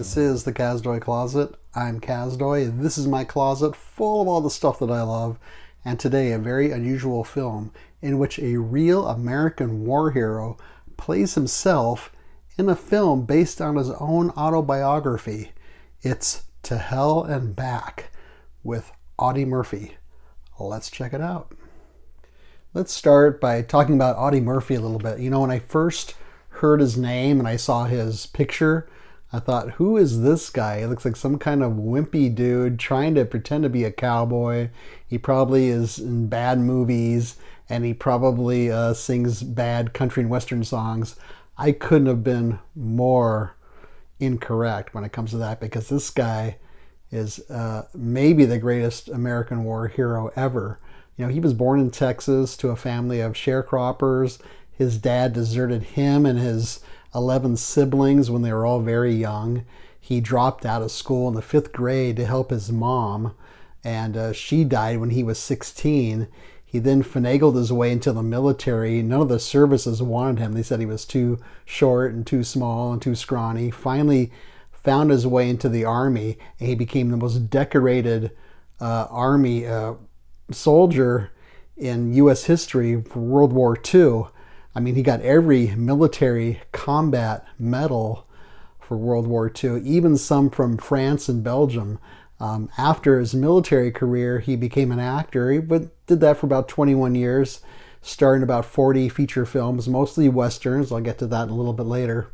This is the Kazdoy Closet. I'm Kazdoy, and this is my closet full of all the stuff that I love. And today, a very unusual film in which a real American war hero plays himself in a film based on his own autobiography. It's To Hell and Back with Audie Murphy. Let's check it out. Let's start by talking about Audie Murphy a little bit. You know, when I first heard his name and I saw his picture, I thought, who is this guy? He looks like some kind of wimpy dude trying to pretend to be a cowboy. He probably is in bad movies, and he probably sings bad country and western songs. I couldn't have been more incorrect when it comes to that, because this guy is maybe the greatest American war hero ever. You know, he was born in Texas to a family of sharecroppers. His dad deserted him and his 11 siblings when they were all very young. He dropped out of school in the 5th grade to help his mom, and she died when he was 16. He then finagled his way into the military. None of the services wanted him. They said he was too short and too small and too scrawny. Finally found his way into the Army, and he became the most decorated Army soldier in U.S. history for World War II. I mean, he got every military combat medal for World War II, even some from France and Belgium. After his military career, he became an actor. He did that for about 21 years, starring about 40 feature films, mostly westerns. I'll get to that in a little bit later.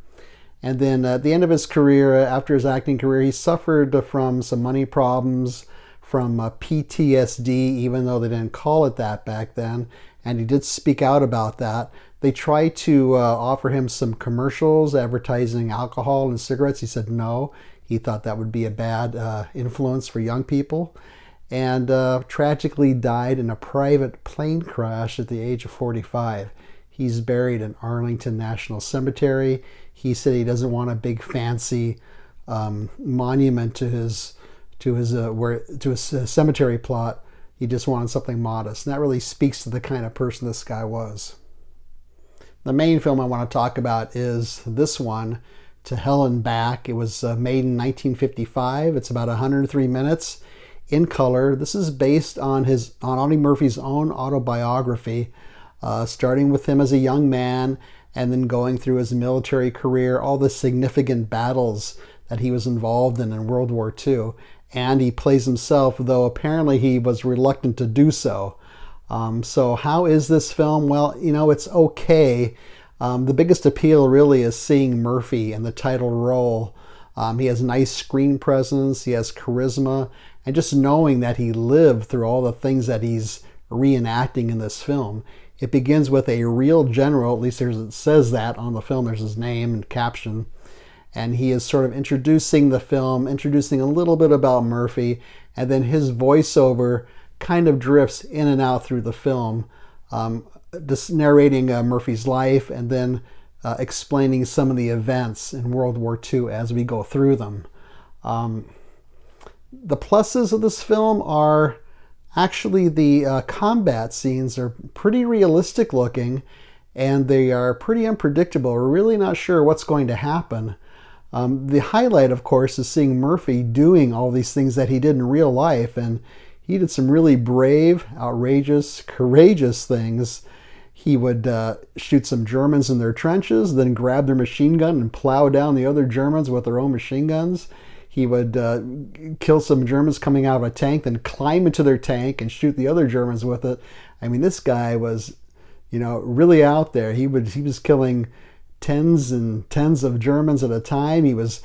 And then at the end of his career, after his acting career, he suffered from some money problems, from PTSD, even though they didn't call it that back then. And he did speak out about that. They tried to offer him some commercials advertising alcohol and cigarettes. He said no. He thought that would be a bad influence for young people. And tragically died in a private plane crash at the age of 45. He's buried in Arlington National Cemetery. He said he doesn't want a big fancy monument to his cemetery plot. He just wanted something modest. And that really speaks to the kind of person this guy was. The main film I want to talk about is this one, To Hell and Back. It was made in 1955. It's about 103 minutes in color. This is based on Audie Murphy's own autobiography, starting with him as a young man and then going through his military career, all the significant battles that he was involved in World War II. And he plays himself, though apparently he was reluctant to do so. So how is this film? Well, you know, it's okay. The biggest appeal really is seeing Murphy in the title role. He has nice screen presence, he has charisma, and just knowing that he lived through all the things that he's reenacting in this film. It begins with a real general, at least it says that on the film, there's his name and caption. And he is sort of introducing the film, introducing a little bit about Murphy, and then his voiceover kind of drifts in and out through the film, just narrating Murphy's life and then explaining some of the events in World War II as we go through them. The pluses of this film are actually the combat scenes are pretty realistic looking, and they are pretty unpredictable. We're really not sure what's going to happen. The highlight, of course, is seeing Murphy doing all these things that he did in real life, and he did some really brave, outrageous, courageous things. He would shoot some Germans in their trenches, then grab their machine gun and plow down the other Germans with their own machine guns. He would kill some Germans coming out of a tank, then climb into their tank and shoot the other Germans with it. I mean, this guy was, you know, really out there. He was killing tens and tens of Germans at a time. He was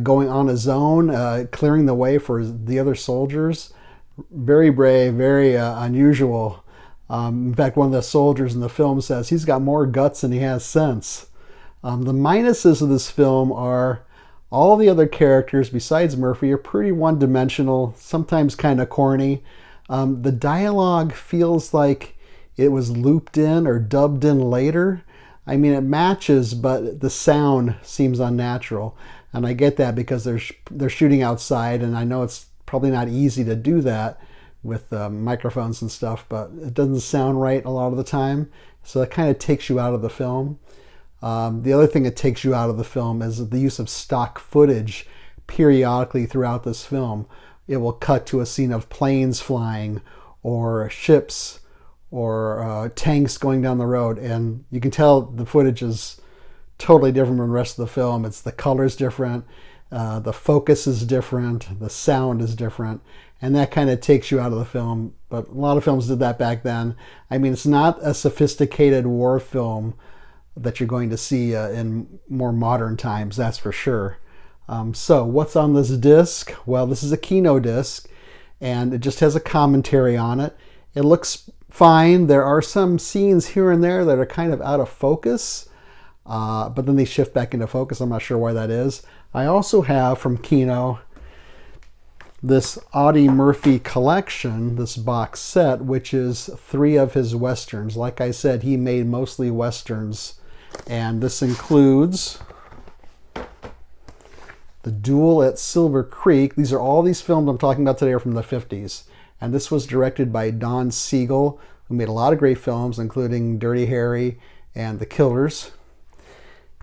going on his own, clearing the way for the other soldiers. Very brave, very unusual. In fact, one of the soldiers in the film says he's got more guts than he has sense. The minuses of this film are all the other characters besides Murphy are pretty one-dimensional, sometimes kind of corny. The dialogue feels like it was looped in or dubbed in later. I mean, it matches, but the sound seems unnatural. And I get that because they're shooting outside, and I know it's probably not easy to do that with microphones and stuff, but it doesn't sound right a lot of the time. So that kind of takes you out of the film. The other thing that takes you out of the film is the use of stock footage periodically throughout this film, it will cut to a scene of planes flying or ships or tanks going down the road, and you can tell the footage is totally different from the rest of the film. It's the color's different, the focus is different, the sound is different, and that kind of takes you out of the film. But a lot of films did that back then. I mean, it's not a sophisticated war film that you're going to see in more modern times, that's for sure. So what's on this disc? Well, this is a Kino disc, and it just has a commentary on it. It looks fine. There are some scenes here and there that are kind of out of focus, but then they shift back into focus. I'm not sure why that is. I also have from Kino this Audie Murphy collection, this box set, which is 3 of his westerns. Like I said, he made mostly westerns, and this includes The Duel at Silver Creek. These are all these films I'm talking about today are from the 50s. And this was directed by Don Siegel, who made a lot of great films, including Dirty Harry and The Killers.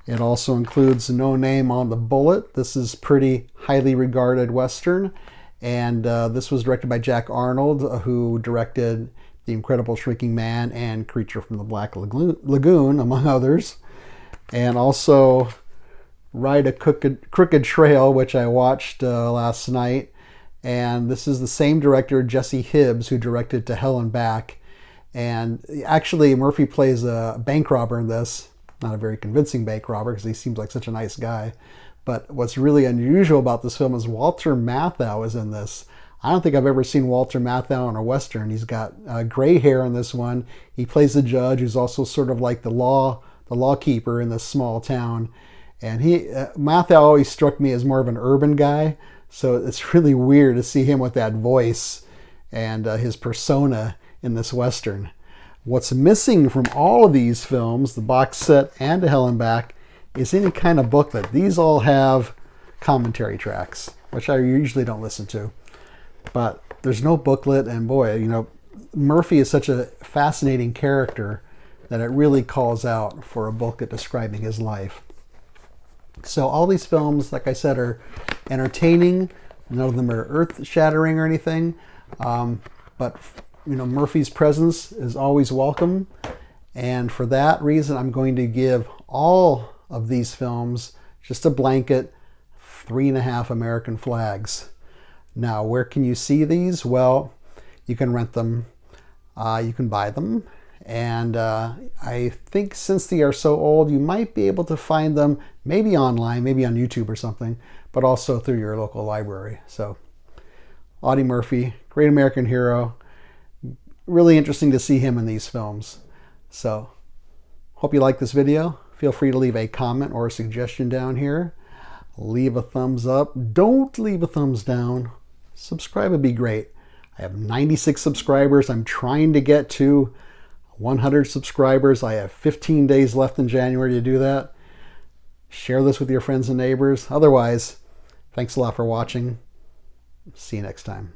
It also includes No Name on the Bullet. This is pretty highly regarded Western. And this was directed by Jack Arnold, who directed The Incredible Shrinking Man and Creature from the Black Lagoon, among others. And also Ride a Crooked Trail, which I watched last night. And this is the same director, Jesse Hibbs, who directed To Hell and Back. And actually, Murphy plays a bank robber in this. Not a very convincing bank robber, because he seems like such a nice guy. But what's really unusual about this film is Walter Matthau is in this. I don't think I've ever seen Walter Matthau in a Western. He's got gray hair in this one. He plays the judge, who's also sort of like the lawkeeper in this small town. And Matthau always struck me as more of an urban guy. So it's really weird to see him with that voice and his persona in this Western. What's missing from all of these films, the box set and To Hell and Back, is any kind of booklet. These all have commentary tracks, which I usually don't listen to. But there's no booklet, and boy, you know, Murphy is such a fascinating character that it really calls out for a booklet describing his life. So all these films, like I said, are entertaining. None of them are earth-shattering or anything. But, you know, Murphy's presence is always welcome. And for that reason, I'm going to give all of these films just a blanket 3.5 American flags. Now, where can you see these? Well, you can rent them. You can buy them. And I think since they are so old, you might be able to find them maybe online, maybe on YouTube or something, but also through your local library. So, Audie Murphy, great American hero. Really interesting to see him in these films. So, hope you like this video. Feel free to leave a comment or a suggestion down here. Leave a thumbs up. Don't leave a thumbs down. Subscribe would be great. I have 96 subscribers. I'm trying to get to 100 subscribers. I have 15 days left in January to do that. Share this with your friends and neighbors. Otherwise, thanks a lot for watching. See you next time.